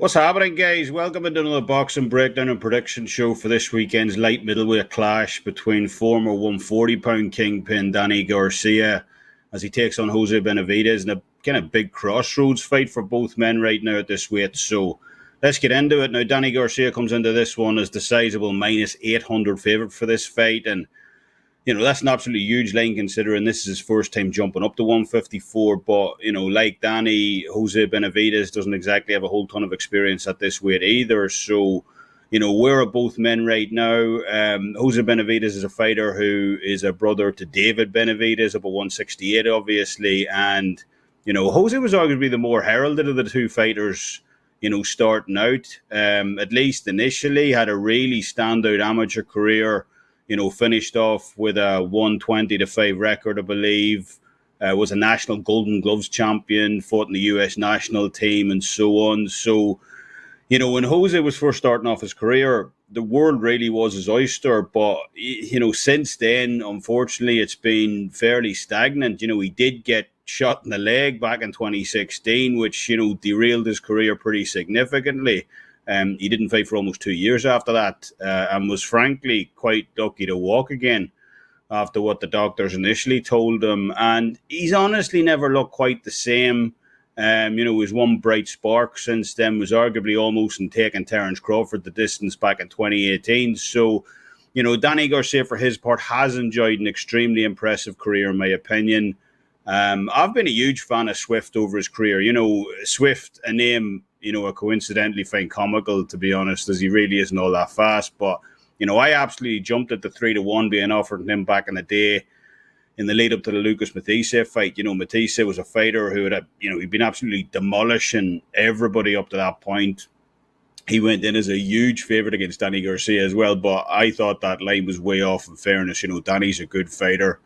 What's happening, guys? Welcome into another boxing breakdown and prediction show for this weekend's light middleweight clash between former 140-pound kingpin Danny Garcia as he takes on Jose Benavidez in a kind of big crossroads fight for both men right now at this weight. So let's get into it. Now, Danny Garcia comes into this one as the sizable minus 800 favourite for this fight, and that's an absolutely huge line considering this is his first time jumping up to 154. But, like Danny, Jose Benavidez doesn't exactly have a whole ton of experience at this weight either. So, where are both men right now? Jose Benavidez is a fighter who is a brother to David Benavidez, up at 168, obviously. And, Jose was arguably the more heralded of the two fighters, starting out. At least initially, had a really standout amateur career. Finished off with a 120-5 record, I believe. Was a national Golden Gloves champion, fought in the U.S. national team, and so on. So, when Jose was first starting off his career, the world really was his oyster. But, since then, unfortunately, it's been fairly stagnant. He did get shot in the leg back in 2016, which, derailed his career pretty significantly. He didn't fight for almost 2 years after that and was frankly quite lucky to walk again after what the doctors initially told him. And he's honestly never looked quite the same. His one bright spark since then was arguably almost in taking Terence Crawford the distance back in 2018. So, Danny Garcia, for his part, has enjoyed an extremely impressive career, in my opinion. I've been a huge fan of Swift over his career. Swift, a name I coincidentally find comical, to be honest, as he really isn't all that fast. But, I absolutely jumped at the 3-1 being offered him back in the day in the lead up to the Lucas Matisse fight. Matisse was a fighter who he'd been absolutely demolishing everybody up to that point. He went in as a huge favourite against Danny Garcia as well, but I thought that line was way off, in fairness. Danny's a good fighter.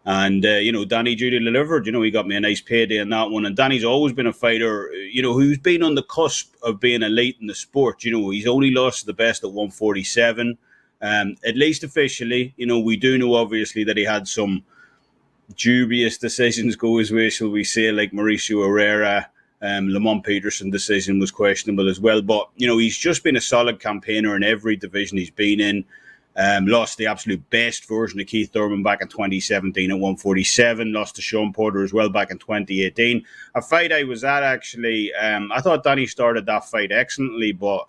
And, Danny duty delivered. He got me a nice payday in that one. And Danny's always been a fighter, who's been on the cusp of being elite in the sport. He's only lost to the best at 147, at least officially. We do know, obviously, that he had some dubious decisions go his way, shall we say, like Mauricio Herrera. Lamont Peterson decision was questionable as well. But, he's just been a solid campaigner in every division he's been in. Lost the absolute best version of Keith Thurman back in 2017 at 147. Lost to Sean Porter as well back in 2018. A fight I was at, actually. I thought Danny started that fight excellently, but,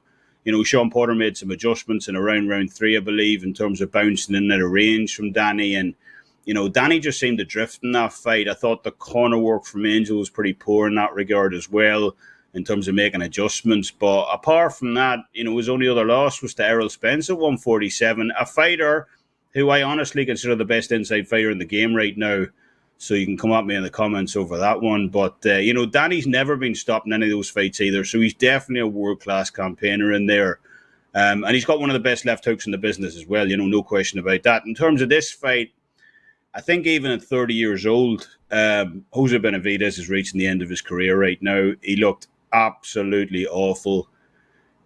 Sean Porter made some adjustments in around round 3, I believe, in terms of bouncing in at a range from Danny. And, Danny just seemed to drift in that fight. I thought the corner work from Angel was pretty poor in that regard as well, in terms of making adjustments. But apart from that, his only other loss was to Errol Spence at 147, a fighter who I honestly consider the best inside fighter in the game right now. So you can come at me in the comments over that one. But, Danny's never been stopped in any of those fights either. So he's definitely a world-class campaigner in there. And he's got one of the best left hooks in the business as well, no question about that. In terms of this fight, I think even at 30 years old, Jose Benavidez is reaching the end of his career right now. He looked absolutely awful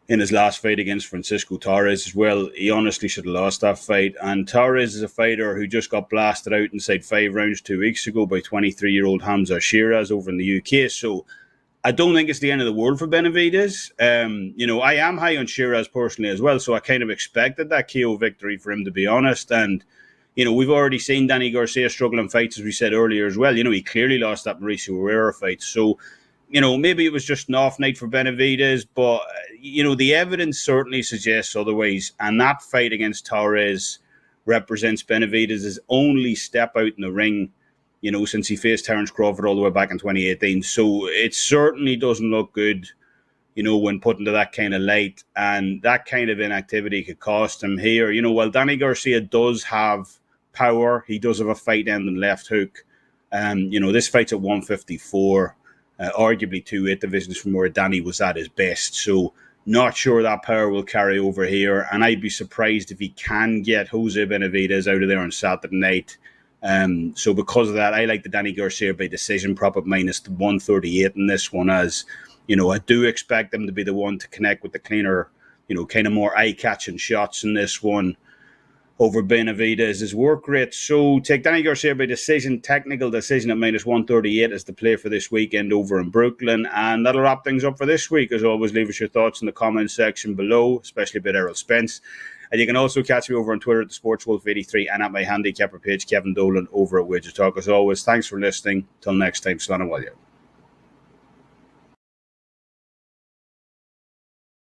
in his last fight against Francisco Torres as well. He honestly should have lost that fight. And Torres is a fighter who just got blasted out inside 5 rounds 2 weeks ago by 23-year-old Hamza Shiraz over in the UK. So I don't think it's the end of the world for Benavidez. I am high on Shiraz personally as well, so I kind of expected that KO victory for him, to be honest. And we've already seen Danny Garcia struggle in fights, as we said earlier as well. He clearly lost that Mauricio Herrera fight. So maybe it was just an off night for Benavidez, but, the evidence certainly suggests otherwise. And that fight against Torres represents Benavidez's only step out in the ring, since he faced Terence Crawford all the way back in 2018. So it certainly doesn't look good, when put into that kind of light. And that kind of inactivity could cost him here. While Danny Garcia does have power, he does have a fight-ending left hook. This fight's at 154. Arguably 2 weight divisions from where Danny was at his best. So not sure that power will carry over here. And I'd be surprised if he can get Jose Benavidez out of there on Saturday night. So because of that, I like the Danny Garcia by decision prop at minus 138 in this one, as, I do expect him to be the one to connect with the cleaner, kind of more eye-catching shots in this one. over Benavidez' work rate. So take Danny Garcia by decision, technical decision at minus 138 as the play for this weekend over in Brooklyn. And that'll wrap things up for this week. As always, leave us your thoughts in the comments section below, especially about Errol Spence. And you can also catch me over on Twitter at the SportsWolf83 and at my handicapper page, Kevin Dolan, over at WagerTalk. As always, thanks for listening. Till next time, Slán